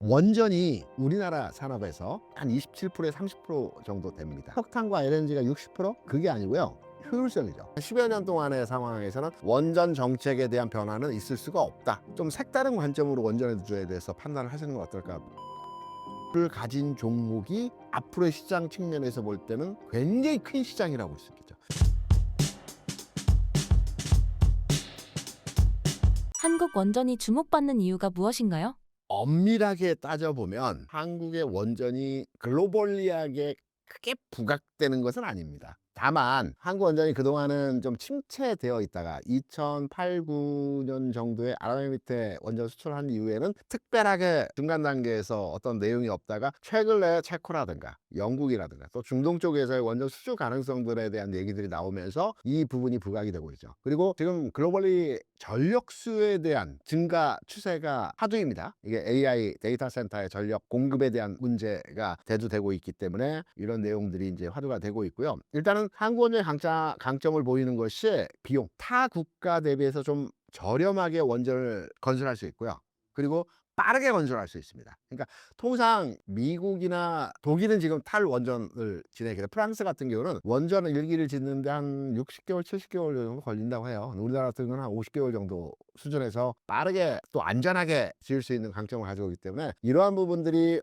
원전이 우리나라 산업에서 한 27%에 30% 정도 됩니다. 석탄과 LNG가 60%? 그게 아니고요. 효율성이죠. 10여 년 동안의 상황에서는 원전 정책에 대한 변화는 있을 수가 없다. 좀 색다른 관점으로 원전에 대해서 판단을 하시는 건 어떨까? 를 가진 종목이 앞으로의 시장 측면에서 볼 때는 굉장히 큰 시장이라고 볼 수 있겠죠. 한국 원전이 주목받는 이유가 무엇인가요? 엄밀하게 따져보면 한국의 원전이 글로벌리하게 크게 부각되는 것은 아닙니다. 다만 한국 원전이 그동안은 좀 침체되어 있다가 2008, 9년 정도에 아랍에미리트에 원전 수출한 이후에는 특별하게 중간 단계에서 어떤 내용이 없다가 최근에 체코라든가 영국이라든가 또 중동 쪽에서의 원전 수출 가능성들에 대한 얘기들이 나오면서 이 부분이 부각이 되고 있죠. 그리고 지금 글로벌리 전력수에 대한 증가 추세가 하두입니다. 이게 AI 데이터 센터의 전력 공급에 대한 문제가 대두되고 있기 때문에 이런 내용들이 이제 화두가 되고 있고요. 일단은 한국원전의 강점을 보이는 것이 비용. 타 국가 대비해서 좀 저렴하게 원전을 건설할 수 있고요. 그리고 빠르게 건설할 수 있습니다. 그러니까 통상 미국이나 독일은 지금 탈원전을 진행해요. 프랑스 같은 경우는 원전 일기를 짓는데 한 60개월, 70개월 정도 걸린다고 해요. 우리나라 같은 경우는 한 50개월 정도 수준에서 빠르게 또 안전하게 지을 수 있는 강점을 가지고 있기 때문에 이러한 부분들이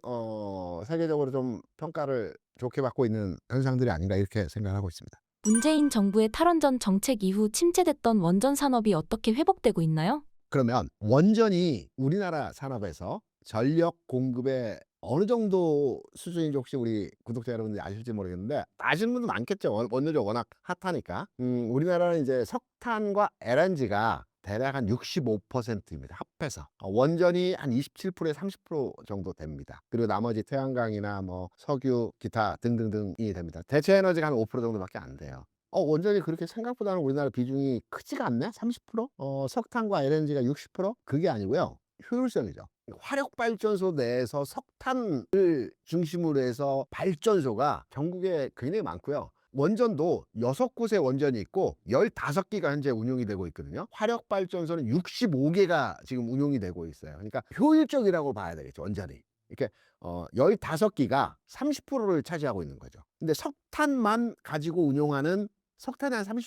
세계적으로 좀 평가를 좋게 받고 있는 현상들이 아닌가 이렇게 생각하고 있습니다. 문재인 정부의 탈원전 정책 이후 침체됐던 원전 산업이 어떻게 회복되고 있나요? 그러면 원전이 우리나라 산업에서 전력 공급에 어느 정도 수준인지 혹시 우리 구독자 여러분들이 아실지 모르겠는데 아시는 분도 많겠죠. 원전이 워낙 핫하니까. 우리나라는 이제 석탄과 LNG가 대략 한 65%입니다. 합해서. 원전이 한 27%에 30% 정도 됩니다. 그리고 나머지 태양광이나 뭐 석유, 기타 등등등이 됩니다. 대체 에너지가 한 5% 정도밖에 안 돼요. 원전이 그렇게 생각보다는 우리나라 비중이 크지가 않네? 30%? 석탄과 LNG가 60%? 그게 아니고요. 효율성이죠. 화력 발전소 내에서 석탄을 중심으로 해서 발전소가 전국에 굉장히 많고요. 원전도 6곳의 원전이 있고 15기가 현재 운용이 되고 있거든요. 화력 발전소는 65개가 지금 운용이 되고 있어요. 그러니까 효율적이라고 봐야 되겠죠, 원전이. 이렇게 15기가 30%를 차지하고 있는 거죠. 근데 석탄만 가지고 운용하는 석탄이 한 3,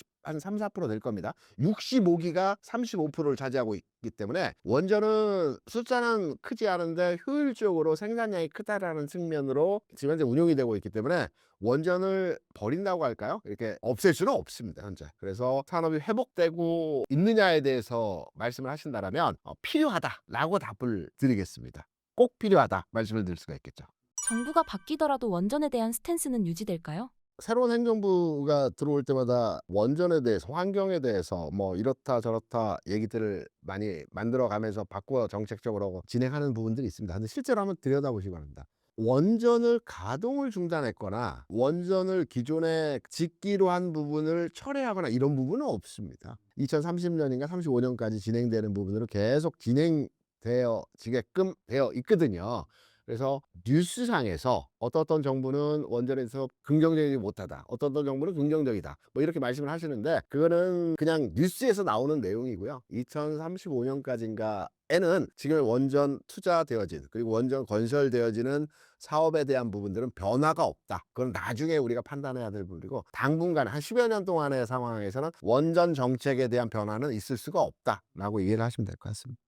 4% 될 겁니다. 65기가 35%를 차지하고 있기 때문에 원전은 숫자는 크지 않은데 효율적으로 생산량이 크다라는 측면으로 지금 현재 운용이 되고 있기 때문에 원전을 버린다고 할까요? 이렇게 없앨 수는 없습니다, 현재. 그래서 산업이 회복되고 있느냐에 대해서 말씀을 하신다면 필요하다라고 답을 드리겠습니다. 꼭 필요하다 말씀을 드릴 수가 있겠죠. 정부가 바뀌더라도 원전에 대한 스탠스는 유지될까요? 새로운 행정부가 들어올 때마다 원전에 대해서 환경에 대해서 뭐 이렇다 저렇다 얘기들을 많이 만들어 가면서 바꾸어 정책적으로 진행하는 부분들이 있습니다. 근데 실제로 한번 들여다보시기 바랍니다. 원전을 가동을 중단했거나 원전을 기존에 짓기로 한 부분을 철회하거나 이런 부분은 없습니다. 2030년인가 35년까지 진행되는 부분으로 계속 진행되어지게끔 되어 있거든요. 그래서 뉴스상에서 어떤 정부는 원전에서 긍정적이지 못하다, 어떤 정부는 긍정적이다, 뭐 이렇게 말씀을 하시는데 그거는 그냥 뉴스에서 나오는 내용이고요. 2035년까지인가에는 지금 원전 투자되어진 그리고 원전 건설되어지는 사업에 대한 부분들은 변화가 없다. 그건 나중에 우리가 판단해야 될 부분이고 당분간 한 10여 년 동안의 상황에서는 원전 정책에 대한 변화는 있을 수가 없다라고 이해를 하시면 될 것 같습니다.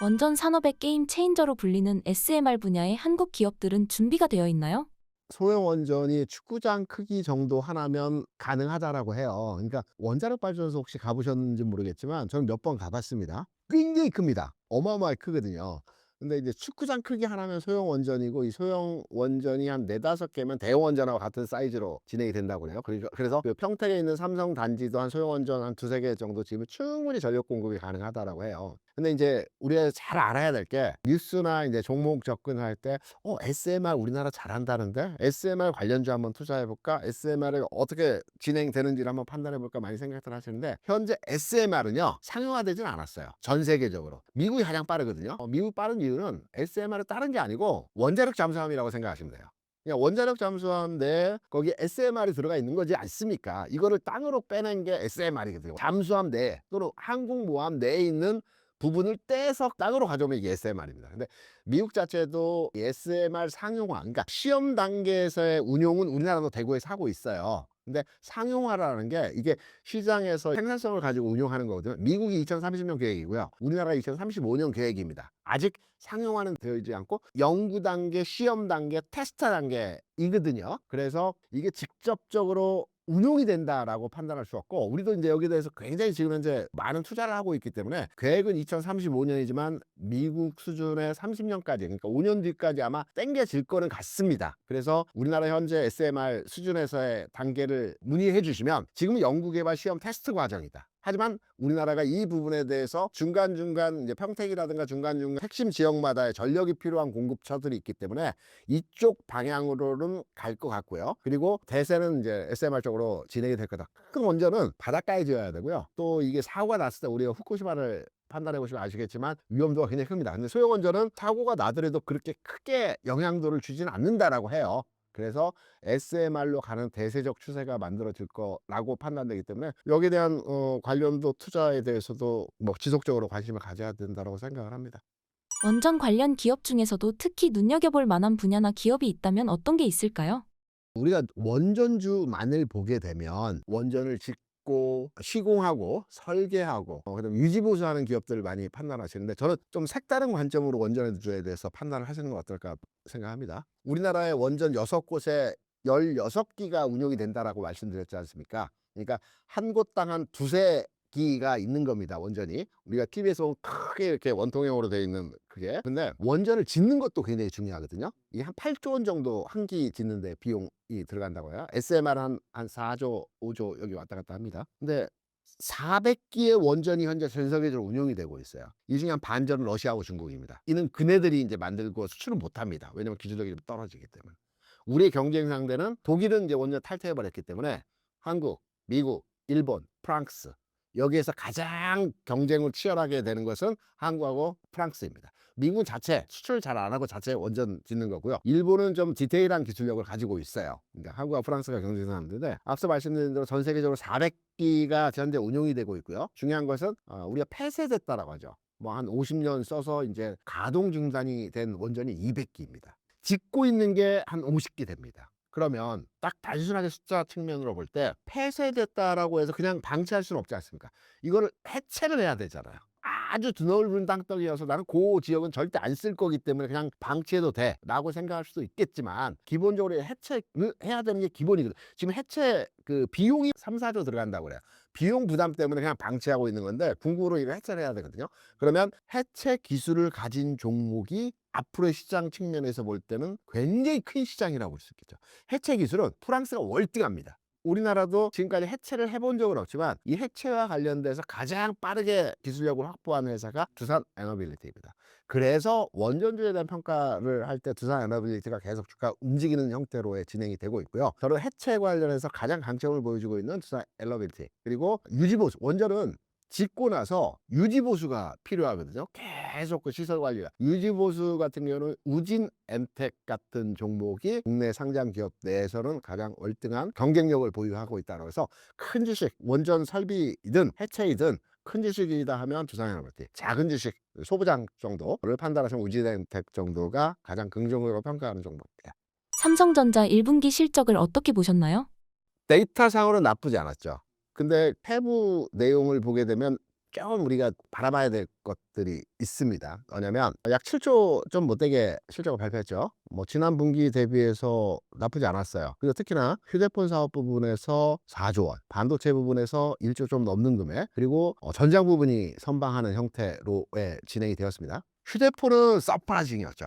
원전 산업의 게임 체인저로 불리는 SMR 분야의 한국 기업들은 준비가 되어 있나요? 소형 원전이 축구장 크기 정도 하나면 가능하다라고 해요. 그러니까 원자력 발전소 혹시 가보셨는지 모르겠지만 저는 몇 번 가봤습니다. 굉장히 큽니다. 어마어마하게 크거든요. 근데 이제 축구장 크기 하나면 소형 원전이고 이 소형 원전이 한 4-5개면 대형 원전하고 같은 사이즈로 진행이 된다고 그래요. 그래서 그 평택에 있는 삼성 단지도 한 소형 원전 한 2-3개 정도 지금 충분히 전력 공급이 가능하다라고 해요. 근데 이제 우리가 잘 알아야 될 게 뉴스나 이제 종목 접근할 때 SMR 우리나라 잘한다는데 SMR 관련주 한번 투자해볼까? SMR이 어떻게 진행되는지를 한번 판단해볼까? 많이 생각들 하시는데 현재 SMR은요 상용화되진 않았어요. 전 세계적으로. 미국이 가장 빠르거든요. 미국 빠른 이유는 SMR은 다른 게 아니고 원자력 잠수함이라고 생각하시면 돼요. 그냥 원자력 잠수함 내에 거기 SMR이 들어가 있는 거지 않습니까? 이거를 땅으로 빼낸 게 SMR이거든요. 잠수함 내에 또는 항공모함 내에 있는 부분을 떼서 땅으로 가져오면 이게 SMR입니다. 근데 미국 자체도 SMR 상용화, 그러니까 시험 단계에서의 운용은 우리나라도 대구에서 하고 있어요. 근데 상용화라는 게 이게 시장에서 생산성을 가지고 운용하는 거거든요. 미국이 2030년 계획이고요. 우리나라가 2035년 계획입니다. 아직 상용화는 되어 있지 않고 연구 단계, 시험 단계, 테스트 단계이거든요. 그래서 이게 직접적으로 운용이 된다라고 판단할 수 없고, 우리도 이제 여기에 대해서 굉장히 지금 현재 많은 투자를 하고 있기 때문에 계획은 2035년이지만 미국 수준의 30년까지, 그러니까 5년 뒤까지 아마 땡겨질 거는 같습니다. 그래서 우리나라 현재 SMR 수준에서의 단계를 문의해 주시면 지금은 연구개발 시험 테스트 과정이다. 하지만 우리나라가 이 부분에 대해서 중간중간 이제 평택이라든가 중간중간 핵심 지역마다의 전력이 필요한 공급처들이 있기 때문에 이쪽 방향으로는 갈 것 같고요. 그리고 대세는 이제 SMR 쪽으로 진행이 될 거다. 큰 원전은 바닷가에 지어야 되고요. 또 이게 사고가 났을 때 우리가 후쿠시마를 판단해 보시면 아시겠지만 위험도가 굉장히 큽니다. 근데 소형원전은 사고가 나더라도 그렇게 크게 영향도를 주지는 않는다라고 해요. 그래서 SMR로 가는 대세적 추세가 만들어질 거라고 판단되기 때문에 여기에 대한 관련도 투자에 대해서도 뭐 지속적으로 관심을 가져야 된다고 생각을 합니다. 원전 관련 기업 중에서도 특히 눈여겨볼 만한 분야나 기업이 있다면 어떤 게 있을까요? 우리가 원전주만을 보게 되면 원전을 짓고 시공하고 설계하고 그다음에 유지보수하는 기업들을 많이 판단하시는데, 저는 좀 색다른 관점으로 원전주에 대해서 판단을 하시는 건 어떨까 생각합니다. 우리나라의 원전 6곳에 16기가 운용이 된다라고 말씀드렸지 않습니까? 그러니까 한 곳당 한 두세 기가 있는 겁니다. 원전이 우리가 TV에서 보면 크게 이렇게 원통형으로 되어 있는 그게. 근데 원전을 짓는 것도 굉장히 중요하거든요. 이 한 8조 원 정도 한 기 짓는데 비용이 들어간다고 해요. SMR 한 4조 5조 여기 왔다 갔다 합니다. 근데 400기의 원전이 현재 전 세계적으로 운용이 되고 있어요. 이 중에 한 반전은 러시아하고 중국입니다. 이는 그네들이 이제 만들고 수출은 못합니다. 왜냐면 기술력이 좀 떨어지기 때문에. 우리의 경쟁 상대는 독일은 이제 원전 탈퇴해 버렸기 때문에 한국, 미국, 일본, 프랑스, 여기에서 가장 경쟁을 치열하게 되는 것은 한국하고 프랑스입니다. 미국 자체 수출 잘 안 하고 자체 원전 짓는 거고요. 일본은 좀 디테일한 기술력을 가지고 있어요. 그러니까 한국과 프랑스가 경쟁하는데, 앞서 말씀드린 대로 전 세계적으로 400기가 현재 운용이 되고 있고요. 중요한 것은 우리가 폐쇄됐다라고 하죠. 뭐 한 50년 써서 이제 가동 중단이 된 원전이 200기입니다. 짓고 있는 게 한 50기 됩니다. 그러면 딱 단순하게 숫자 측면으로 볼 때 폐쇄됐다라고 해서 그냥 방치할 수는 없지 않습니까? 이거를 해체를 해야 되잖아요. 아주 드넓은 땅덩이여서 나는 그 지역은 절대 안 쓸 거기 때문에 그냥 방치해도 돼 라고 생각할 수도 있겠지만, 기본적으로 해체를 해야 되는 게 기본이거든. 지금 해체 그 비용이 3, 4조 들어간다고 그래요. 비용 부담 때문에 그냥 방치하고 있는 건데 궁극으로 이거 해체를 해야 되거든요. 그러면 해체 기술을 가진 종목이 앞으로의 시장 측면에서 볼 때는 굉장히 큰 시장이라고 볼 수 있겠죠. 해체 기술은 프랑스가 월등합니다. 우리나라도 지금까지 해체를 해본 적은 없지만 이 해체와 관련돼서 가장 빠르게 기술력을 확보하는 회사가 두산 에너빌리티입니다. 그래서 원전주에 대한 평가를 할 때 두산 에너빌리티가 계속 주가 움직이는 형태로의 진행이 되고 있고요. 저는 해체 관련해서 가장 강점을 보여주고 있는 두산 에너빌리티, 그리고 유지보수. 원전은 짓고 나서 유지보수가 필요하거든요. 계속 그 시설 관리가. 유지보수 같은 경우는 우진엔텍 같은 종목이 국내 상장 기업 내에서는 가장 월등한 경쟁력을 보유하고 있다고 해서, 큰 주식, 원전 설비이든 해체이든 큰 주식이다 하면 두산에너빌리티, 작은 주식, 소부장 정도를 판단하시면 우진엔텍 정도가 가장 긍정적으로 평가하는 종목입니다. 삼성전자 1분기 실적을 어떻게 보셨나요? 데이터상으로는 나쁘지 않았죠. 근데 세부 내용을 보게 되면 좀 우리가 바라봐야 될 것들이 있습니다. 뭐냐면 약 7조 좀 못되게 실적을 발표했죠. 뭐 지난 분기 대비해서 나쁘지 않았어요. 그리고 특히나 휴대폰 사업 부분에서 4조 원, 반도체 부분에서 1조 좀 넘는 금액, 그리고 전장 부분이 선방하는 형태로의 진행이 되었습니다. 휴대폰은 서프라이징이었죠.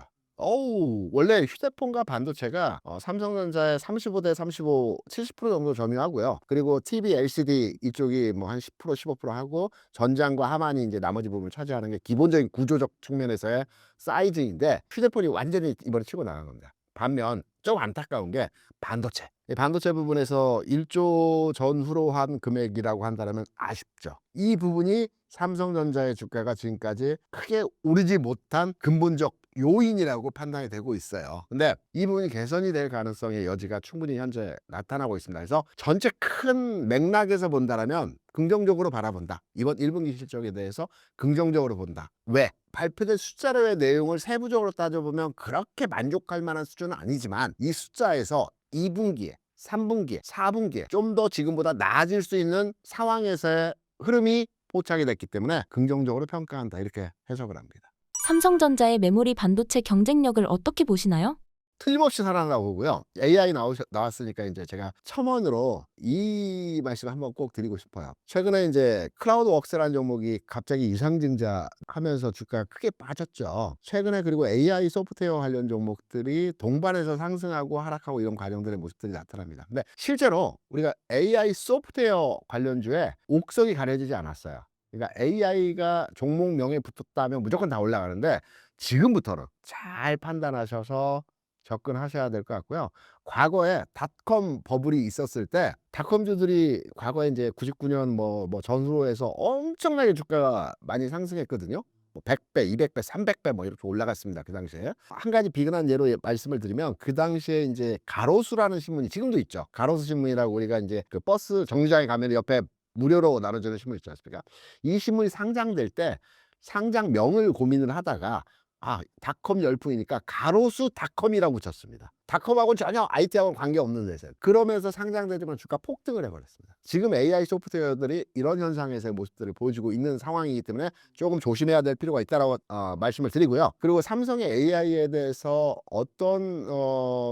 원래 휴대폰과 반도체가 삼성전자의 35대 35, 70% 정도 점유하고요. 그리고 TV, LCD 이쪽이 뭐 한 10%, 15% 하고, 전장과 하만이 이제 나머지 부분을 차지하는 게 기본적인 구조적 측면에서의 사이즈인데, 휴대폰이 완전히 이번에 치고 나간 겁니다. 반면 좀 안타까운 게 반도체. 이 반도체 부분에서 1조 전후로 한 금액이라고 한다면 아쉽죠. 이 부분이 삼성전자의 주가가 지금까지 크게 오르지 못한 근본적 요인이라고 판단이 되고 있어요. 근데 이 부분이 개선이 될 가능성의 여지가 충분히 현재 나타나고 있습니다. 그래서 전체 큰 맥락에서 본다라면 긍정적으로 바라본다. 이번 1분기 실적에 대해서 긍정적으로 본다. 왜? 발표된 숫자로의 내용을 세부적으로 따져보면 그렇게 만족할 만한 수준은 아니지만 이 숫자에서 2분기에 3분기에 4분기에 좀 더 지금보다 나아질 수 있는 상황에서의 흐름이 포착이 됐기 때문에 긍정적으로 평가한다. 이렇게 해석을 합니다. 삼성전자의 메모리 반도체 경쟁력을 어떻게 보시나요? 틀림없이 살아나고 보고요. AI 나왔으니까 이제 제가 첨언으로 이 말씀을 한번 꼭 드리고 싶어요. 최근에 이제 클라우드웍스라는 종목이 갑자기 이상증자하면서 주가가 크게 빠졌죠. 최근에 그리고 AI 소프트웨어 관련 종목들이 동반해서 상승하고 하락하고 이런 과정들의 모습들이 나타납니다. 근데 실제로 우리가 AI 소프트웨어 관련주에 옥석이 가려지지 않았어요. 그러니까 AI가 종목명에 붙었다면 무조건 다 올라가는데 지금부터는 잘 판단하셔서 접근하셔야 될 것 같고요. 과거에 닷컴 버블이 있었을 때 닷컴주들이 과거에 이제 99년 뭐 전후로 해서 엄청나게 주가가 많이 상승했거든요. 뭐 100배, 200배, 300배 뭐 이렇게 올라갔습니다. 그 당시에. 한 가지 비근한 예로 말씀을 드리면 그 당시에 이제 가로수라는 신문이 지금도 있죠. 가로수 신문이라고 우리가 이제 그 버스 정류장에 가면 옆에 무료로 나눠주는 신문 있지 않습니까? 이 신문이 상장될 때 상장명을 고민을 하다가 닷컴 열풍이니까 가로수 닷컴이라고 붙였습니다. 닷컴하고는 전혀 IT하고는 관계없는 데서요. 그러면서 상장되지만 주가 폭등을 해버렸습니다. 지금 AI 소프트웨어들이 이런 현상에서의 모습들을 보여주고 있는 상황이기 때문에 조금 조심해야 될 필요가 있다고 말씀을 드리고요. 그리고 삼성의 AI에 대해서 어떤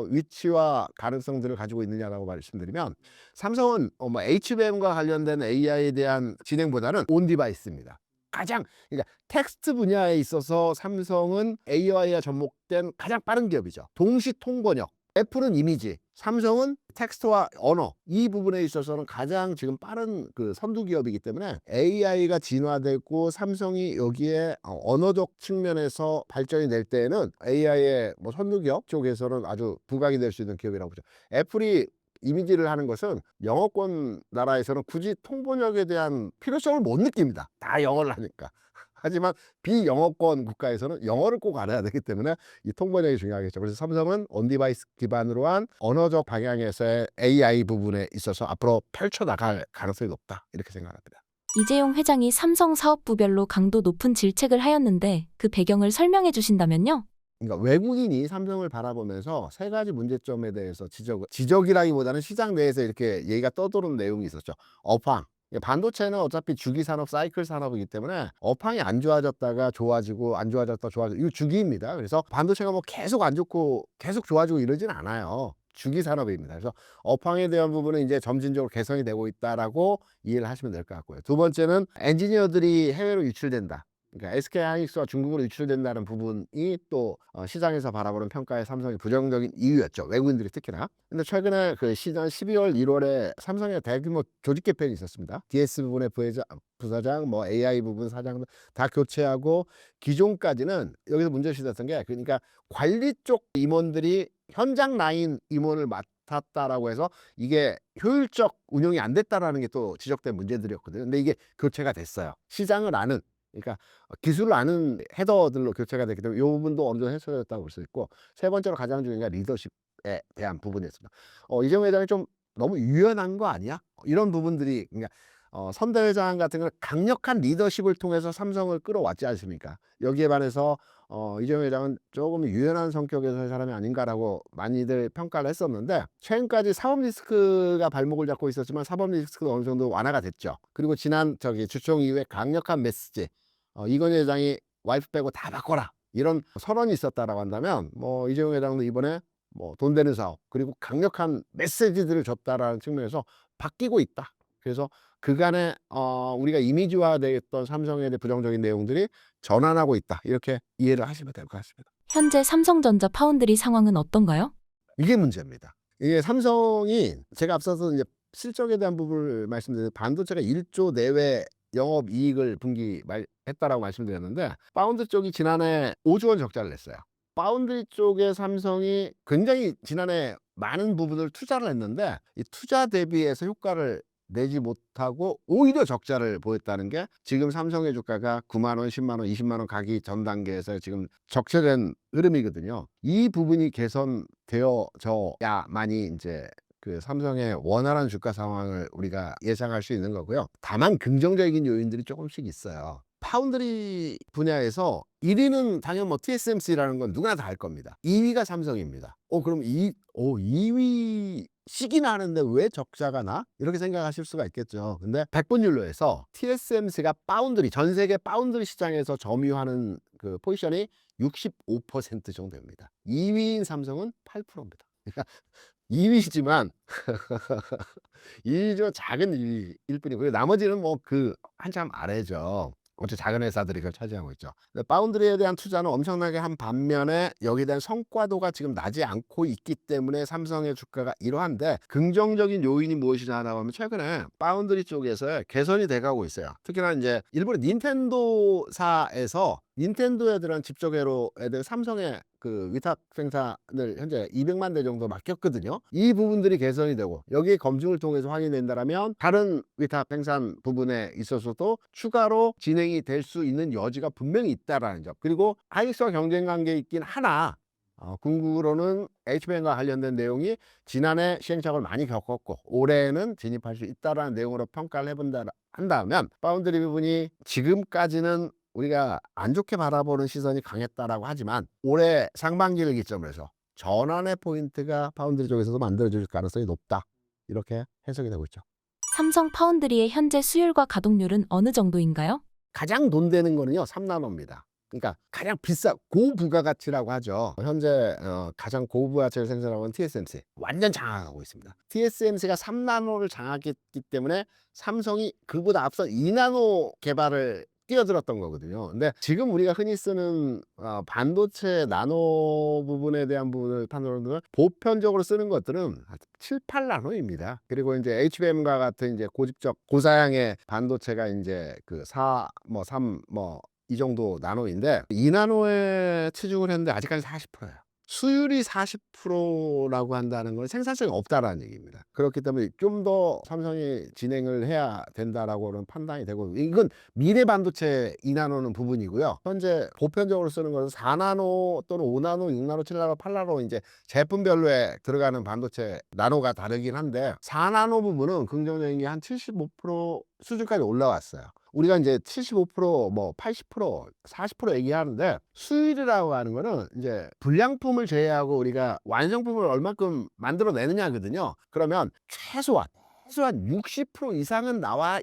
위치와 가능성들을 가지고 있느냐라고 말씀드리면 삼성은 뭐 HBM과 관련된 AI에 대한 진행보다는 온 디바이스입니다. 가장 그러니까 텍스트 분야에 있어서 삼성은 AI와 접목된 가장 빠른 기업이죠. 동시 통번역. 애플은 이미지, 삼성은 텍스트와 언어 이 부분에 있어서는 가장 지금 빠른 그 선두 기업이기 때문에 AI가 진화되고 삼성이 여기에 언어적 측면에서 발전이 될 때에는 AI의 뭐 선두 기업 쪽에서는 아주 부각이 될 수 있는 기업이라고 보죠. 애플이 이미지를 하는 것은 영어권 나라에서는 굳이 통번역에 대한 필요성을 못 느낍니다. 다 영어를 하니까. 하지만 비영어권 국가에서는 영어를 꼭 알아야 되기 때문에 이 통번역이 중요하겠죠. 그래서 삼성은 온디바이스 기반으로 한 언어적 방향에서의 AI 부분에 있어서 앞으로 펼쳐나갈 가능성이 높다. 이렇게 생각합니다. 이재용 회장이 삼성 사업부별로 강도 높은 질책을 하였는데 그 배경을 설명해 주신다면요? 그러니까 외국인이 삼성을 바라보면서 세 가지 문제점에 대해서 지적이라기보다는 시장 내에서 이렇게 얘기가 떠도는 내용이 있었죠. 업황. 반도체는 어차피 주기 산업, 사이클 산업이기 때문에 업황이 안 좋아졌다가 좋아지고 안 좋아졌다 좋아지고 이거 주기입니다. 그래서 반도체가 뭐 계속 안 좋고 계속 좋아지고 이러진 않아요. 주기 산업입니다. 그래서 업황에 대한 부분은 이제 점진적으로 개선이 되고 있다라고 이해를 하시면 될 것 같고요. 두 번째는 엔지니어들이 해외로 유출된다. 그러니까 SK하이닉스와 중국으로 유출된다는 부분이 또 시장에서 바라보는 평가에 삼성이 부정적인 이유였죠. 외국인들이 특히나. 근데 최근에 그 시장 12월, 1월에 삼성의 대규모 조직 개편이 있었습니다. DS 부분의 부사장, 뭐 AI 부분 사장 다 교체하고 기존까지는 여기서 문제시됐던 게 그러니까 관리 쪽 임원들이 현장 라인 임원을 맡았다라고 해서 이게 효율적 운영이 안 됐다라는 게 또 지적된 문제들이었거든요. 근데 이게 교체가 됐어요. 시장을 아는 그러니까 기술을 아는 헤더들로 교체가 됐기 때문에 이 부분도 어느 정도 해소됐다고 볼 수 있고 세 번째로 가장 중요한 게 리더십에 대한 부분이었습니다. 이재용 회장이 좀 너무 유연한 거 아니야? 이런 부분들이 그러니까 선 대회장 같은 경우는 강력한 리더십을 통해서 삼성을 끌어왔지 않습니까? 여기에 반해서 이재용 회장은 조금 유연한 성격의 사람이 아닌가라고 많이들 평가를 했었는데 최근까지 사법 리스크가 발목을 잡고 있었지만 사법 리스크도 어느 정도 완화가 됐죠. 그리고 지난 주총 이후에 강력한 메시지 이건희 회장이 와이프 빼고 다 바꿔라 이런 선언이 있었다라고 한다면 뭐 이재용 회장도 이번에 뭐 돈 되는 사업 그리고 강력한 메시지들을 줬다라는 측면에서 바뀌고 있다. 그래서 그간에 우리가 이미지화되었던 삼성에 대해 부정적인 내용들이 전환하고 있다. 이렇게 이해를 하시면 될 것 같습니다. 현재 삼성전자 파운드리 상황은 어떤가요? 이게 문제입니다. 이게 삼성이 제가 앞서서 이제 실적에 대한 부분을 말씀드렸는데 반도체가 1조 내외 영업이익을 분기 했다라고 말씀드렸는데 파운드 쪽이 지난해 5조 원 적자를 냈어요. 파운드리 쪽에 삼성이 굉장히 지난해 많은 부분을 투자를 했는데 이 투자 대비해서 효과를 내지 못하고 오히려 적자를 보였다는 게 지금 삼성의 주가가 9만 원, 10만 원, 20만 원 가기 전 단계에서 지금 적체된 흐름이거든요. 이 부분이 개선되어져야만이 이제 그 삼성의 원활한 주가 상황을 우리가 예상할 수 있는 거고요. 다만 긍정적인 요인들이 조금씩 있어요. 파운드리 분야에서 1위는 당연 뭐 TSMC라는 건 누구나 다 알 겁니다. 2위가 삼성입니다. 그럼 2위 시기나 하는데 왜 적자가 나? 이렇게 생각하실 수가 있겠죠. 근데 백분율로에서 TSMC가 파운드리, 전 세계 파운드리 시장에서 점유하는 그 포지션이 65% 정도입니다. 2위인 삼성은 8%입니다. 그러니까 2위지만 2위죠. 작은 2위일 뿐이고요. 나머지는 뭐 그 한참 아래죠. 어째 작은 회사들이 그걸 차지하고 있죠. 근데 파운드리에 대한 투자는 엄청나게 한 반면에 여기에 대한 성과도가 지금 나지 않고 있기 때문에 삼성의 주가가 이러한데, 긍정적인 요인이 무엇이냐 하면 최근에 파운드리 쪽에서 개선이 돼가고 있어요. 특히나 이제 일본의 닌텐도사에서 닌텐도 애들은 직접으로 애들 삼성의 그 위탁 생산을 현재 200만 대 정도 맡겼거든요. 이 부분들이 개선이 되고 여기 검증을 통해서 확인된다면 다른 위탁 생산 부분에 있어서도 추가로 진행이 될 수 있는 여지가 분명히 있다라는 점. 그리고 하이닉스와 경쟁 관계에 있긴 하나 궁극으로는 HBM과 관련된 내용이 지난해 시행착오를 많이 겪었고 올해는 진입할 수 있다라는 내용으로 평가를 해본다 한다면 파운드리 부분이 지금까지는 우리가 안 좋게 바라보는 시선이 강했다라고 하지만 올해 상반기를 기점으로 해서 전환의 포인트가 파운드리 쪽에서도 만들어질 가능성이 높다, 이렇게 해석이 되고 있죠. 삼성 파운드리의 현재 수율과 가동률은 어느 정도인가요? 가장 돈 되는 거는요 3나노입니다. 그러니까 가장 비싸 고부가가치라고 하죠. 현재 가장 고부가치를 생산하고 있는 TSMC 완전 장악하고 있습니다. TSMC가 3나노를 장악했기 때문에 삼성이 그보다 앞서 2나노 개발을 뛰어들었던 거거든요. 근데 지금 우리가 흔히 쓰는 반도체 나노 부분에 대한 부분을 판단하는 보편적으로 쓰는 것들은 7, 8나노입니다. 그리고 이제 HBM과 같은 이제 고집적 고사양의 반도체가 이제 그 4, 뭐 3, 뭐 이 정도 나노인데 2나노에 치중을 했는데 아직까지 40%예요. 수율이 40%라고 한다는 건 생산성이 없다라는 얘기입니다. 그렇기 때문에 좀 더 삼성이 진행을 해야 된다라고는 판단이 되고, 이건 미래 반도체 2나노는 부분이고요. 현재 보편적으로 쓰는 것은 4나노 또는 5나노, 6나노, 7나노, 8나노 이제 제품별로에 들어가는 반도체 나노가 다르긴 한데 4나노 부분은 긍정적인 게 한 75% 수준까지 올라왔어요. 우리가 이제 75%, 뭐 80%, 40% 얘기하는데 수율이라고 하는 거는 이제 불량품을 제외하고 우리가 완성품을 얼마큼 만들어내느냐거든요. 그러면 최소한 60% 이상은 나와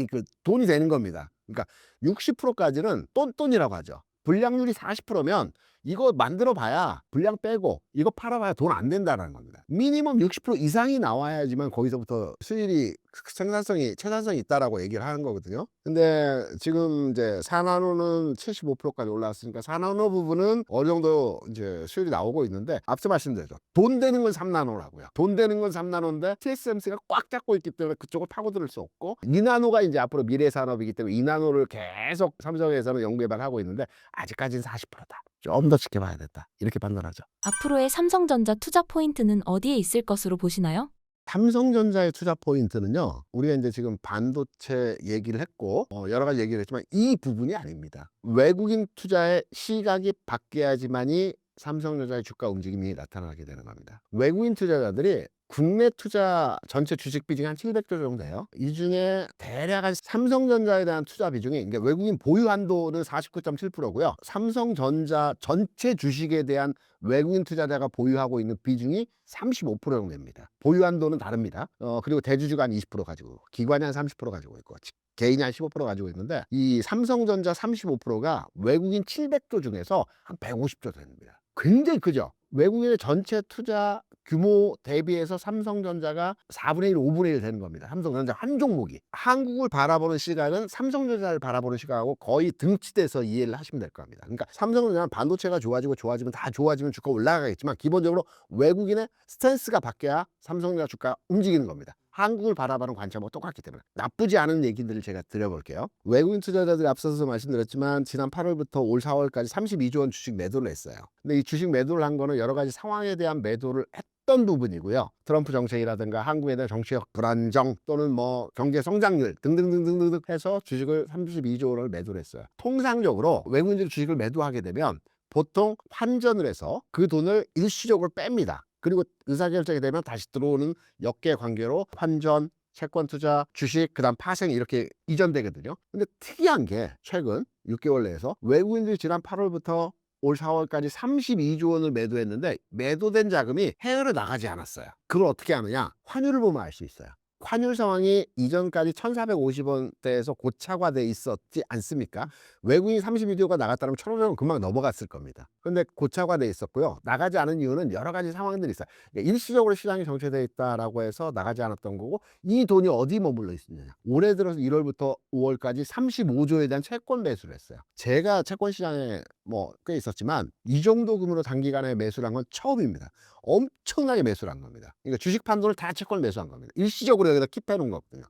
그 돈이 되는 겁니다. 그러니까 60%까지는 똔똔이라고 하죠. 불량률이 40%면 이거 만들어 봐야 불량 빼고 이거 팔아봐야 돈 안 된다는 겁니다. 미니멈 60% 이상이 나와야지만 거기서부터 수율이 생산성이 최단성이 있다라고 얘기를 하는 거거든요. 근데 지금 이제 4나노는 75%까지 올라왔으니까 4나노 부분은 어느 정도 이제 수율이 나오고 있는데, 앞서 말씀드렸죠. 돈 되는 건 3나노라고요. 돈 되는 건 3나노인데 TSMC가 꽉 잡고 있기 때문에 그쪽을 파고들 수 없고, 2나노가 이제 앞으로 미래 산업이기 때문에 2나노를 계속 삼성에서는 연구 개발하고 있는데 아직까지는 40%다. 좀 더 지켜봐야 된다, 이렇게 판단하죠. 앞으로의 삼성전자 투자 포인트는 어디에 있을 것으로 보시나요? 삼성전자의 투자 포인트는요, 우리가 이제 지금 반도체 얘기를 했고 여러 가지 얘기를 했지만 이 부분이 아닙니다. 외국인 투자의 시각이 바뀌어야지만이 삼성전자의 주가 움직임이 나타나게 되는 겁니다. 외국인 투자자들이 국내 투자 전체 주식 비중이 한 700조 정도 돼요. 이 중에 대략 한 삼성전자에 대한 투자 비중이, 그러니까 외국인 보유 한도는 49.7%고요. 삼성전자 전체 주식에 대한 외국인 투자자가 보유하고 있는 비중이 35% 정도 됩니다. 보유 한도는 다릅니다. 그리고 대주주가 한 20% 가지고, 기관이 한 30% 가지고 있고, 개인이 한 15% 가지고 있는데, 이 삼성전자 35%가 외국인 700조 중에서 한 150조 됩니다. 굉장히 크죠. 외국인의 전체 투자 규모 대비해서 삼성전자가 4분의 1, 5분의 1 되는 겁니다. 삼성전자 한 종목이. 한국을 바라보는 시각은 삼성전자를 바라보는 시각하고 거의 등치돼서 이해를 하시면 될 겁니다. 그러니까 삼성전자는 반도체가 좋아지면 다 좋아지면 주가 올라가겠지만 기본적으로 외국인의 스탠스가 바뀌어야 삼성전자 주가 움직이는 겁니다. 한국을 바라보는 관점하고 똑같기 때문에 나쁘지 않은 얘기들을 제가 드려볼게요. 외국인 투자자들이 앞서서 말씀드렸지만 지난 8월부터 올 4월까지 32조 원 주식 매도를 했어요. 근데 이 주식 매도를 한 거는 여러 가지 상황에 대한 매도를 했던 부분이고요. 트럼프 정책이라든가 한국에 대한 정치적 불안정 또는 뭐 경제 성장률 등등등등등 해서 주식을 32조 원을 매도를 했어요. 통상적으로 외국인들이 주식을 매도하게 되면 보통 환전을 해서 그 돈을 일시적으로 뺍니다. 그리고 의사결정이 되면 다시 들어오는 역계 관계로 환전, 채권 투자, 주식, 그다음 파생 이렇게 이전되거든요. 근데 특이한 게 최근 6개월 내에서 외국인들이 지난 8월부터 올 4월까지 32조 원을 매도했는데 매도된 자금이 해외로 나가지 않았어요. 그걸 어떻게 하느냐? 환율을 보면 알 수 있어요. 환율 상황이 이전까지 1,450원대에서 고착화돼 있었지 않습니까? 외국인 32조가 나갔다면 1,000원은 금방 넘어갔을 겁니다. 그런데 고착화돼 있었고요. 나가지 않은 이유는 여러 가지 상황들이 있어요. 그러니까 일시적으로 시장이 정체돼 있다라고 해서 나가지 않았던 거고, 이 돈이 어디 머물러 있느냐? 올해 들어서 1월부터 5월까지 35조에 대한 채권 매수를 했어요. 제가 채권 시장에 뭐 꽤 있었지만 이 정도 규모로 단기간에 매수를 한 건 처음입니다. 엄청나게 매수를 한 겁니다. 그러니까 주식 판 돈을 다 채권 매수한 겁니다. 일시적으로 여기다 킵해 놓은 거거든요.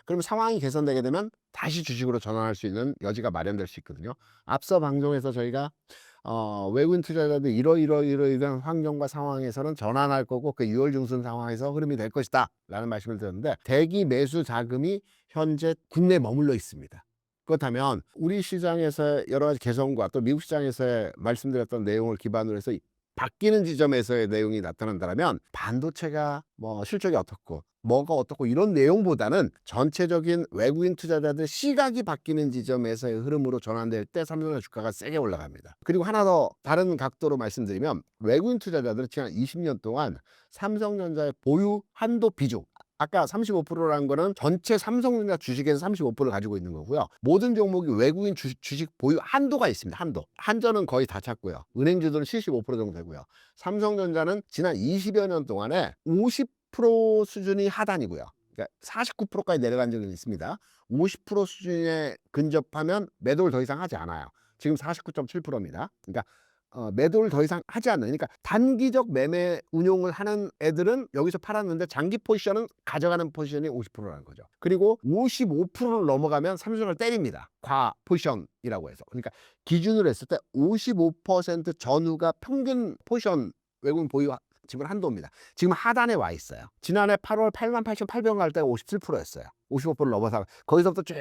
그러면 상황이 개선되게 되면 다시 주식으로 전환할 수 있는 여지가 마련될 수 있거든요. 앞서 방송에서 저희가 외국인 투자자들 이러이러한 환경과 상황에서는 전환할 거고 그 6월 중순 상황에서 흐름이 될 것이다 라는 말씀을 드렸는데, 대기 매수 자금이 현재 국내에 머물러 있습니다. 그렇다면 우리 시장에서 여러 가지 개선과 또 미국 시장에서의 말씀드렸던 내용을 기반으로 해서 바뀌는 지점에서의 내용이 나타난다면 반도체가 뭐 실적이 어떻고 뭐가 어떻고 이런 내용보다는 전체적인 외국인 투자자들 시각이 바뀌는 지점에서의 흐름으로 전환될 때 삼성전자 주가가 세게 올라갑니다. 그리고 하나 더 다른 각도로 말씀드리면, 외국인 투자자들은 지난 20년 동안 삼성전자의 보유 한도 비중, 아까 35%라는 거는 전체 삼성전자 주식에서 35%를 가지고 있는 거고요. 모든 종목이 외국인 주식 보유 한도가 있습니다. 한도. 한전은 거의 다 찼고요. 은행주들은 75% 정도 되고요. 삼성전자는 지난 20여 년 동안에 50% 수준이 하단이고요. 그러니까 49%까지 내려간 적이 있습니다. 50% 수준에 근접하면 매도를 더 이상 하지 않아요. 지금 49.7%입니다. 그러니까 매도를 더 이상 하지 않는, 그러니까 단기적 매매 운용을 하는 애들은 여기서 팔았는데 장기 포지션은 가져가는 포지션이 50%라는 거죠. 그리고 55%를 넘어가면 삼성을 때립니다. 과 포지션이라고 해서. 그러니까 기준으로 했을 때 55% 전후가 평균 포지션 외국인 보유 지분 한도입니다. 지금 하단에 와 있어요. 지난해 8월 88,800원 갈 때가 57%였어요. 55%를 넘어서 거기서부터 쭉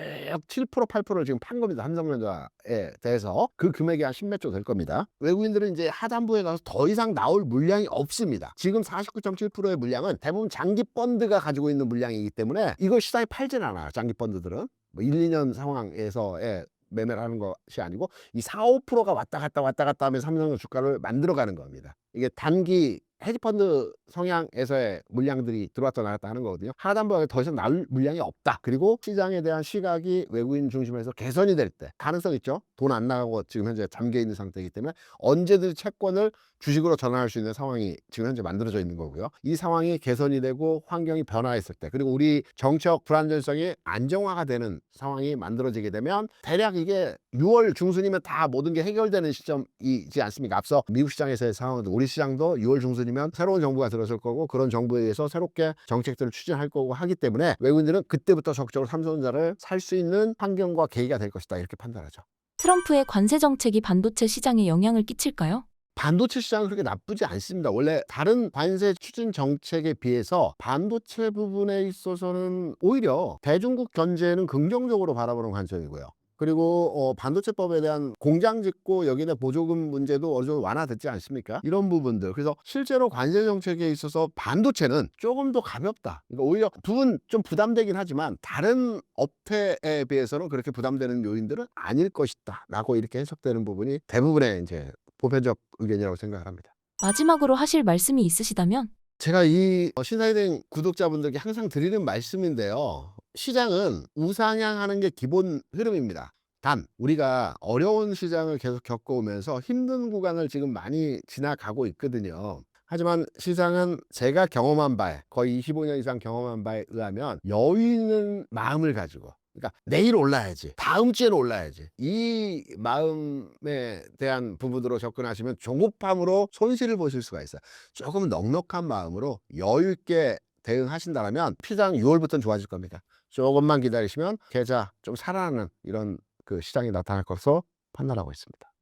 7%, 8%를 지금 판 겁니다. 삼성전자에 대해서. 그 금액이 한 10몇 조 될 겁니다. 외국인들은 이제 하단부에 가서 더 이상 나올 물량이 없습니다. 지금 49.7%의 물량은 대부분 장기 펀드가 가지고 있는 물량이기 때문에 이걸 시장에 팔진 않아요. 장기 펀드들은 뭐 1, 2년 상황에서의 매매를 하는 것이 아니고 이 4, 5%가 왔다 갔다 하면서 삼성전자 주가를 만들어가는 겁니다. 이게 단기 헤지펀드 성향에서의 물량들이 들어왔다 나갔다 하는 거거든요. 하단부에 더 이상 나올 물량이 없다. 그리고 시장에 대한 시각이 외국인 중심에서 개선이 될 때 가능성 있죠. 돈 안 나가고 지금 현재 잠겨 있는 상태이기 때문에 언제든지 채권을 주식으로 전환할 수 있는 상황이 지금 현재 만들어져 있는 거고요. 이 상황이 개선이 되고 환경이 변화했을 때, 그리고 우리 정책 불안정성이 안정화가 되는 상황이 만들어지게 되면 대략 이게 6월 중순이면 다 모든 게 해결되는 시점이지 않습니까? 앞서 미국 시장에서의 상황도 우리 시장도 6월 중순이면 새로운 정부가 들어설 거고 그런 정부에 의해서 새롭게 정책들을 추진할 거고 하기 때문에 외국인들은 그때부터 적극적으로 삼성전자를 살 수 있는 환경과 계기가 될 것이다 이렇게 판단하죠. 트럼프의 관세 정책이 반도체 시장에 영향을 끼칠까요? 반도체 시장은 그렇게 나쁘지 않습니다. 원래 다른 관세 추진 정책에 비해서 반도체 부분에 있어서는 오히려 대중국 견제는 긍정적으로 바라보는 관점이고요. 그리고 반도체법에 대한 공장 짓고 여기에 보조금 문제도 어느 정도 완화됐지 않습니까? 이런 부분들. 그래서 실제로 관세 정책에 있어서 반도체는 조금 더 가볍다. 그러니까 오히려 부분 좀 부담되긴 하지만 다른 업태에 비해서는 그렇게 부담되는 요인들은 아닐 것이다 라고 이렇게 해석되는 부분이 대부분의 이제 보편적 의견이라고 생각을 합니다. 마지막으로 하실 말씀이 있으시다면? 제가 이 신사이등 구독자분들께 항상 드리는 말씀인데요. 시장은 우상향하는 게 기본 흐름입니다. 단 우리가 어려운 시장을 계속 겪어오면서 힘든 구간을 지금 많이 지나가고 있거든요. 하지만 시장은 제가 경험한 바에, 거의 25년 이상 경험한 바에 의하면 여유 있는 마음을 가지고, 그러니까 내일 올라야지, 다음 주에는 올라야지, 이 마음에 대한 부분으로 접근하시면 조급함으로 손실을 보실 수가 있어요. 조금 넉넉한 마음으로 여유 있게 대응하신다면 시장 6월부터는 좋아질 겁니다. 조금만 기다리시면 계좌 좀 살아나는 이런 그 시장이 나타날 것으로 판단하고 있습니다.